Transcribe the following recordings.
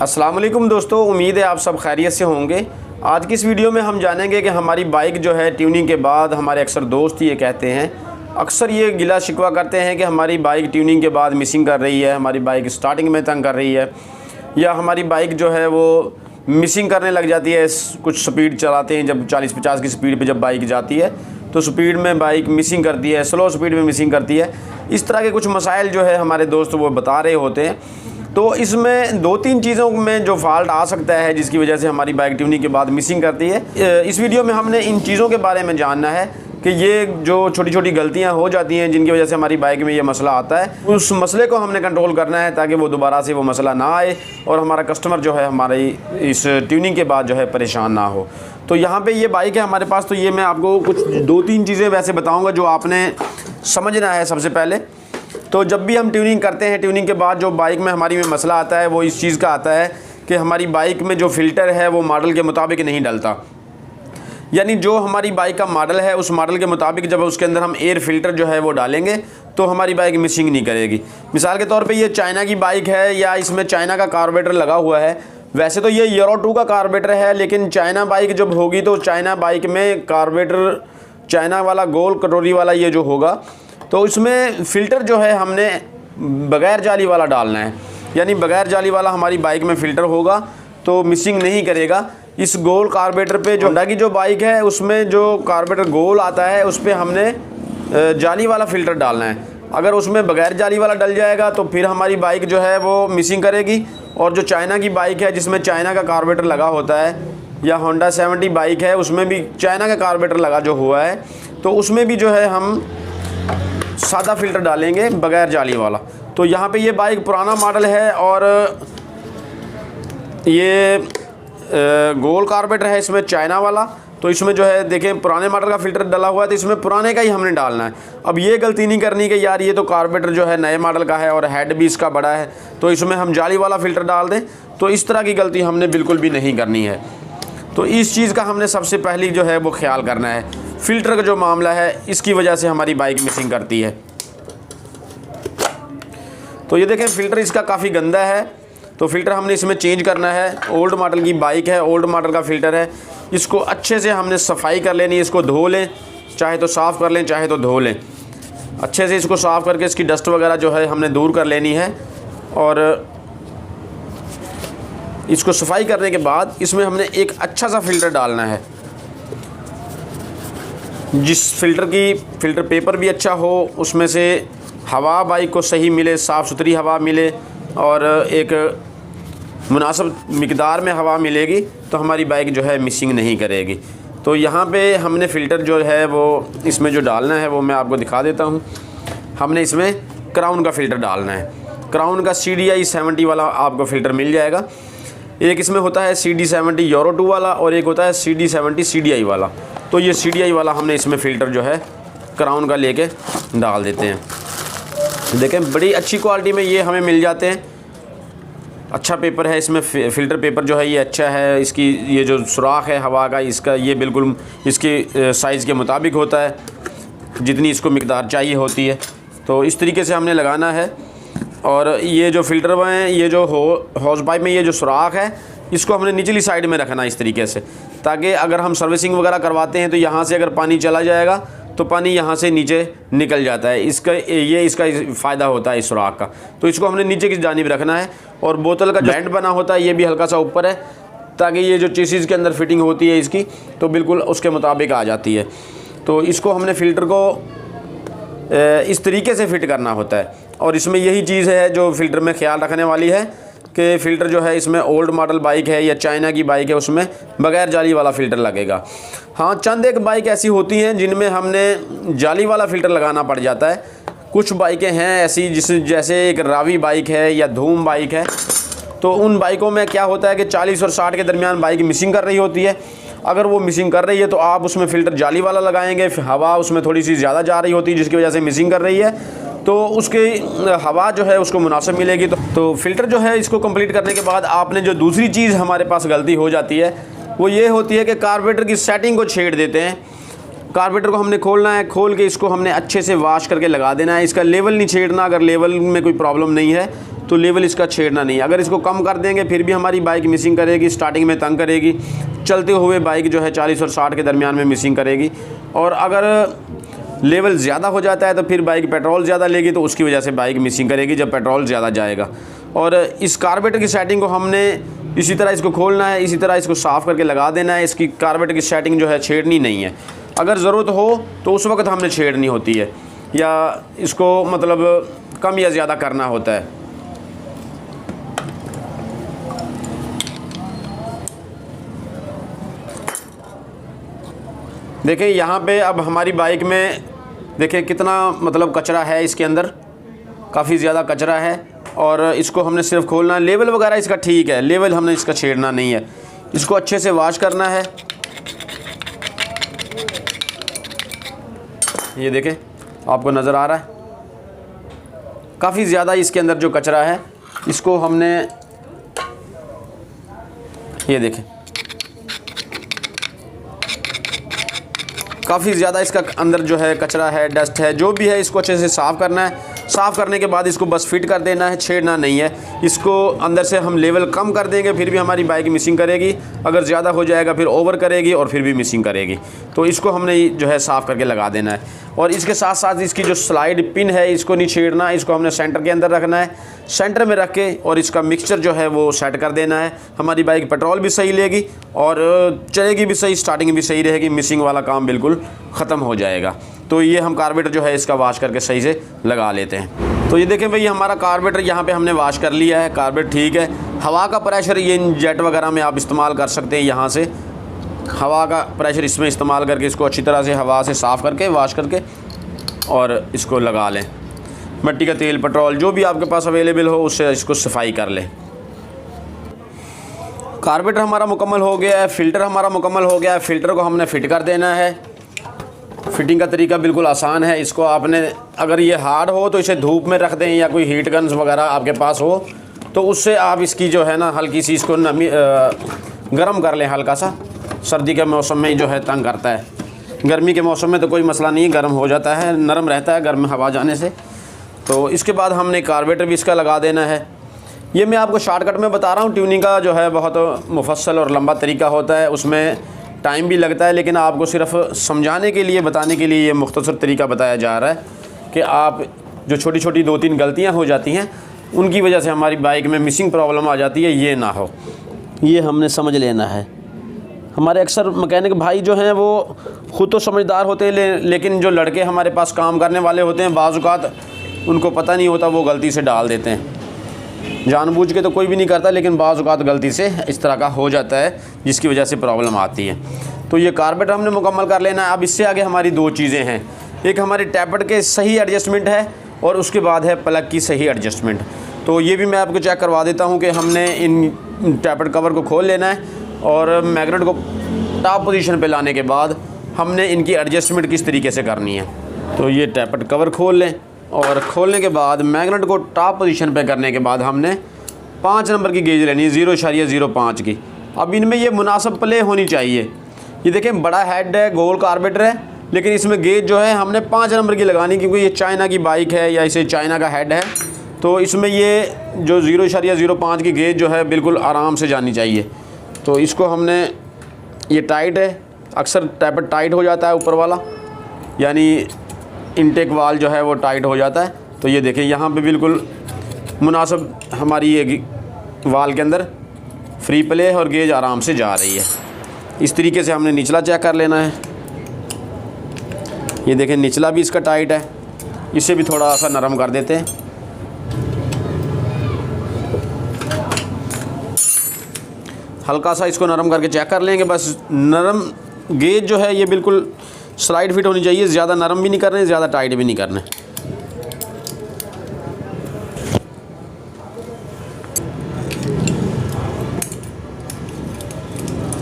अस्सलाम वालेकुम दोस्तों, उम्मीद है आप सब खैरियत से होंगे। आज की इस वीडियो में हम जानेंगे कि हमारी बाइक जो है ट्यूनिंग के बाद हमारे अक्सर दोस्त ये कहते हैं, अक्सर ये गिला शिकवा करते हैं कि हमारी बाइक ट्यूनिंग के बाद मिसिंग कर रही है, हमारी बाइक स्टार्टिंग में तंग कर रही है, या हमारी बाइक जो है वो मिसिंग करने लग जाती है। कुछ स्पीड चलाते हैं, जब 40-50 की स्पीड पे जब बाइक जाती है तो स्पीड में बाइक मिसिंग करती है, स्लो स्पीड में मिसिंग करती है। इस तरह के कुछ मसाइल जो है हमारे दोस्त वो बता रहे होते हैं। तो इसमें 2-3 चीज़ों में जो फॉल्ट आ सकता है जिसकी वजह से हमारी बाइक ट्यूनिंग के बाद मिसिंग करती है। इस वीडियो में हमने इन चीज़ों के बारे में जानना है कि ये जो छोटी छोटी गलतियां हो जाती हैं जिनकी वजह से हमारी बाइक में ये मसला आता है, उस मसले को हमने कंट्रोल करना है ताकि वो दोबारा से वो मसला ना आए और हमारा कस्टमर जो है हमारी इस ट्यूनिंग के बाद जो है परेशान ना हो। तो यहाँ पे ये बाइक है हमारे पास, तो ये मैं आपको कुछ 2-3 चीज़ें वैसे बताऊँगा जो आपने समझना है। सबसे पहले तो जब भी हम ट्यूनिंग करते हैं, ट्यूनिंग के बाद जो बाइक में हमारी में मसला आता है वो इस चीज़ का आता है कि हमारी बाइक में जो फ़िल्टर है वो मॉडल के मुताबिक नहीं डलता। यानी जो हमारी बाइक का मॉडल है उस मॉडल के मुताबिक जब उसके अंदर हम एयर फ़िल्टर जो है वो डालेंगे तो हमारी बाइक मिसिंग नहीं करेगी। मिसाल के तौर पे ये चाइना की बाइक है या इसमें चाइना का कार्बोरेटर लगा हुआ है। वैसे तो ये यूरो 2 का कार्बोरेटर है, लेकिन चाइना बाइक जब होगी तो चाइना बाइक में कार्बोरेटर चाइना वाला गोल कटोरी वाला ये जो होगा तो इसमें फ़िल्टर जो है हमने बग़ैर जाली वाला डालना है। यानी बग़ैर जाली वाला हमारी बाइक में फ़िल्टर होगा तो मिसिंग नहीं करेगा। इस गोल कार्बोरेटर पे जो होंडा की जो बाइक है उसमें जो कार्बोरेटर गोल आता है उस पर हमने जाली वाला फ़िल्टर डालना है। अगर उसमें बग़ैर जाली वाला डल जाएगा तो फिर हमारी बाइक जो है वो मिसिंग करेगी। और जो चाइना की बाइक है जिसमें चाइना का कार्बोरेटर लगा होता है, या होंडा 70 बाइक है उसमें भी चाइना का कार्बोरेटर लगा जो हुआ है, तो उसमें भी जो है हम सादा फ़िल्टर डालेंगे बग़ैर जाली वाला। तो यहाँ पे ये बाइक पुराना मॉडल है और ये गोल कार्बोरेटर है इसमें चाइना वाला। तो इसमें जो है देखें पुराने मॉडल का फ़िल्टर डला हुआ है तो इसमें पुराने का ही हमने डालना है। अब ये गलती नहीं करनी कि यार ये तो कार्बोरेटर जो है नए मॉडल का है और हेड भी इसका बड़ा है तो इसमें हम जाली वाला फ़िल्टर डाल दें। तो इस तरह की गलती हमने बिल्कुल भी नहीं करनी है। तो इस चीज़ का हमने सबसे पहली जो है वो ख्याल करना है। फ़िल्टर का जो मामला है इसकी वजह से हमारी बाइक मिसिंग करती है। तो ये देखें फ़िल्टर इसका काफ़ी गंदा है, तो फ़िल्टर हमने इसमें चेंज करना है। ओल्ड मॉडल की बाइक है, ओल्ड मॉडल का फ़िल्टर है, इसको अच्छे से हमने सफाई कर लेनी है। इसको धो लें, चाहे तो साफ़ कर लें चाहे तो धो लें। अच्छे से इसको साफ़ करके इसकी डस्ट वगैरह जो है हमने दूर कर लेनी है। और इसको सफाई करने के बाद इसमें हमने एक अच्छा सा फ़िल्टर डालना है जिस फ़िल्टर पेपर भी अच्छा हो, उसमें से हवा बाइक को सही मिले, साफ़ सुथरी हवा मिले और एक मुनासिब मिक़दार में हवा मिलेगी तो हमारी बाइक जो है मिसिंग नहीं करेगी। तो यहाँ पे हमने फ़िल्टर जो है वो इसमें जो डालना है वो मैं आपको दिखा देता हूँ। हमने इसमें क्राउन का फ़िल्टर डालना है। क्राउन का CDI 70 वाला आपको फ़िल्टर मिल जाएगा। एक इसमें होता है CD 70 यूरो 2 वाला और एक होता है CD 70 CDI वाला। तो ये CDI वाला हमने इसमें फ़िल्टर जो है क्राउन का लेके डाल देते हैं। देखें बड़ी अच्छी क्वालिटी में ये हमें मिल जाते हैं। अच्छा पेपर है इसमें, फ़िल्टर पेपर जो है ये अच्छा है। इसकी ये जो सुराख है हवा का इसका ये बिल्कुल इसके साइज़ के मुताबिक होता है जितनी इसको मिक़दार चाहिए होती है। तो इस तरीके से हमने लगाना है। और ये जो फ़िल्टर हैं, ये जो हॉज़ पाइप में ये जो सुराख है इसको हमने निचली साइड में रखना है इस तरीके से, ताकि अगर हम सर्विसिंग वगैरह करवाते हैं तो यहाँ से अगर पानी चला जाएगा तो पानी यहाँ से नीचे निकल जाता है। इसका फ़ायदा होता है इस सुराख का। तो इसको हमने नीचे की जानिब रखना है। और बोतल का जो बैंड बना होता है ये भी हल्का सा ऊपर है ताकि ये जो चेसिस के अंदर फिटिंग होती है इसकी तो बिल्कुल उसके मुताबिक आ जाती है। तो इसको हमने फ़िल्टर को इस तरीके से फ़िट करना होता है। और इसमें यही चीज़ है जो फ़िल्टर में ख़्याल रखने वाली है कि फ़िल्टर जो है इसमें ओल्ड मॉडल बाइक है या चाइना की बाइक है उसमें बग़ैर जाली वाला फ़िल्टर लगेगा। हाँ, चंद एक बाइक ऐसी होती हैं जिनमें हमने जाली वाला फ़िल्टर लगाना पड़ जाता है। कुछ बाइकें हैं ऐसी जैसे एक रावी बाइक है या धूम बाइक है, तो उन बाइकों में क्या होता है कि 40 और 60 के दरमियान बाइक मिसिंग कर रही होती है। अगर वो मिसिंग कर रही है तो आप उसमें फ़िल्टर जाली वाला लगाएंगे, हवा उसमें थोड़ी सी ज़्यादा जा रही होती है जिसकी वजह से मिसिंग कर रही है, तो उसकी हवा जो है उसको मुनासिब मिलेगी। तो फ़िल्टर जो है इसको कंप्लीट करने के बाद आपने जो दूसरी चीज़ हमारे पास गलती हो जाती है वो ये होती है कि कार्बोरेटर की सेटिंग को छेड़ देते हैं। कार्बोरेटर को हमने खोलना है, खोल के इसको हमने अच्छे से वाश करके लगा देना है। इसका लेवल नहीं छेड़ना। अगर लेवल में कोई प्रॉब्लम नहीं है तो लेवल इसका छेड़ना नहीं है। अगर इसको कम कर देंगे फिर भी हमारी बाइक मिसिंग करेगी, स्टार्टिंग में तंग करेगी, चलते हुए बाइक जो है 40 और 60 के दरमियान में मिसिंग करेगी। और अगर लेवल ज़्यादा हो जाता है तो फिर बाइक पेट्रोल ज़्यादा लेगी, तो उसकी वजह से बाइक मिसिंग करेगी जब पेट्रोल ज़्यादा जाएगा। और इस कार्बोरेटर की सेटिंग को हमने इसी तरह इसको खोलना है, इसी तरह इसको साफ़ करके लगा देना है। इसकी कार्बोरेटर की सेटिंग जो है छेड़नी नहीं है। अगर ज़रूरत हो तो उस वक्त हमने छेड़नी होती है, या इसको मतलब कम या ज़्यादा करना होता है। देखिए यहाँ पे अब हमारी बाइक में देखिए कितना मतलब कचरा है, इसके अंदर काफ़ी ज़्यादा कचरा है। और इसको हमने सिर्फ खोलना है। लेवल वगैरह इसका ठीक है, लेवल हमने इसका छेड़ना नहीं है। इसको अच्छे से वॉश करना है। ये देखें, आपको नज़र आ रहा है काफ़ी ज़्यादा इसके अंदर जो कचरा है, इसको हमने ये देखें काफ़ी ज़्यादा इसका अंदर जो है कचरा है, डस्ट है, जो भी है, इसको अच्छे से साफ़ करना है। साफ़ करने के बाद इसको बस फिट कर देना है, छेड़ना नहीं है। इसको अंदर से हम लेवल कम कर देंगे फिर भी हमारी बाइक मिसिंग करेगी, अगर ज़्यादा हो जाएगा फिर ओवर करेगी और फिर भी मिसिंग करेगी। तो इसको हमने जो है साफ़ करके लगा देना है। और इसके साथ साथ इसकी जो स्लाइड पिन है इसको नहीं छेड़ना, इसको हमने सेंटर के अंदर रखना है। सेंटर में रख के और इसका मिक्सचर जो है वो सेट कर देना है। हमारी बाइक पेट्रोल भी सही लेगी और चलेगी भी सही, स्टार्टिंग भी सही रहेगी, मिसिंग वाला काम बिल्कुल ख़त्म हो जाएगा। तो ये हम कार्बोरेटर जो है इसका वॉश करके सही से लगा लेते हैं। तो ये देखें भाई, हमारा कार्बोरेटर यहाँ पे हमने वॉश कर लिया है। कार्बोरेटर ठीक है। हवा का प्रेशर ये जेट वगैरह में आप इस्तेमाल कर सकते हैं। यहाँ से हवा का प्रेशर इसमें इस्तेमाल करके इसको अच्छी तरह से हवा से साफ़ करके वॉश करके और इसको लगा लें। मिट्टी का तेल, पेट्रोल जो भी आपके पास अवेलेबल हो उससे इसको सफाई कर लें। कार्बोरेटर हमारा मुकम्मल हो गया है। फ़िल्टर हमारा मुकम्मल हो गया है। फ़िल्टर को हमने फ़िट कर देना है। फ़िटिंग का तरीका बिल्कुल आसान है। इसको आपने, अगर ये हार्ड हो तो इसे धूप में रख दें, या कोई हीट गन्स वगैरह आपके पास हो तो उससे आप इसकी जो है ना हल्की सी इसको नमी गर्म कर लें हल्का सा। सर्दी के मौसम में जो है तंग करता है, गर्मी के मौसम में तो कोई मसला नहीं है, गर्म हो जाता है, नरम रहता है गर्म हवा जाने से। तो इसके बाद हमने कार्बोरेटर भी इसका लगा देना है। ये मैं आपको शॉर्टकट में बता रहा हूँ। ट्यूनिंग का जो है बहुत मुफस्सल और लंबा तरीका होता है, उसमें टाइम भी लगता है, लेकिन आपको सिर्फ समझाने के लिए, बताने के लिए ये मुख्तसर तरीका बताया जा रहा है कि आप जो छोटी छोटी 2-3 गलतियाँ हो जाती हैं उनकी वजह से हमारी बाइक में मिसिंग प्रॉब्लम आ जाती है, ये ना हो, ये हमने समझ लेना है। हमारे अक्सर मैकेनिक भाई जो हैं वो ख़ुद तो समझदार होते हैं, लेकिन जो लड़के हमारे पास काम करने वाले होते हैं बाज़ औक़ात उनको पता नहीं होता, वो गलती से डाल देते हैं। जानबूझ के तो कोई भी नहीं करता, लेकिन बाज़ औक़ात गलती से इस तरह का हो जाता है जिसकी वजह से प्रॉब्लम आती है। तो ये कार्बोरेटर हमने मुकम्मल कर लेना है। अब इससे आगे हमारी 2 चीज़ें हैं। एक हमारी टैपट के सही एडजस्टमेंट है और उसके बाद है प्लग की सही एडजस्टमेंट। तो ये भी मैं आपको चेक करवा देता हूँ कि हमने इन टैपट कवर को खोल लेना है और मैग्नेट को टॉप पोजीशन पे लाने के बाद हमने इनकी एडजस्टमेंट किस तरीके से करनी है। तो ये टैपट कवर खोल लें और खोलने के बाद मैग्नेट को टॉप पोजीशन पे करने के बाद हमने 5 नंबर की गेज लेनी है, 0.05 की। अब इनमें ये मुनासिब प्ले होनी चाहिए। ये देखें, बड़ा हेड है, गोल कार्बोरेटर है, लेकिन इसमें गेज जो है हमने 5 नंबर की लगानी, क्योंकि ये चाइना की बाइक है या इसे चाइना का हेड है। तो इसमें ये जो 0.05 की गेज जो है बिल्कुल आराम से जानी चाहिए। तो इसको हमने, ये टाइट है, अक्सर टैपट टाइट हो जाता है ऊपर वाला, यानी इनटेक वाल जो है वो टाइट हो जाता है। तो ये देखें, यहाँ पे बिल्कुल मुनासिब हमारी ये वाल के अंदर फ्री प्ले है और गेज आराम से जा रही है। इस तरीके से हमने निचला चेक कर लेना है। ये देखें, निचला भी इसका टाइट है, इसे भी थोड़ा सा नरम कर देते हैं। हल्का सा इसको नरम करके चेक कर लेंगे। बस नरम गेज जो है ये बिल्कुल स्लाइड फिट होनी चाहिए, ज़्यादा नरम भी नहीं करने, ज़्यादा टाइट भी नहीं करने।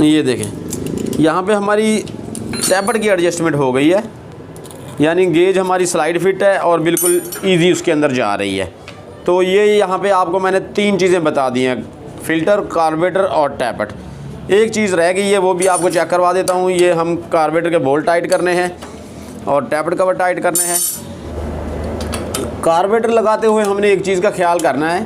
ये देखें, यहाँ पे हमारी टैपट की एडजस्टमेंट हो गई है, यानी गेज हमारी स्लाइड फिट है और बिल्कुल इजी उसके अंदर जा रही है। तो ये यहाँ पे आपको मैंने 3 चीज़ें बता दी हैं, फ़िल्टर, कार्बोरेटर और टैपट। एक चीज़ रह गई है, वो भी आपको चेक करवा देता हूँ। ये हम कार्बोरेटर के बोल्ट टाइट करने हैं और टैपट कवर टाइट करने हैं। कार्बोरेटर लगाते हुए हमने एक चीज़ का ख्याल करना है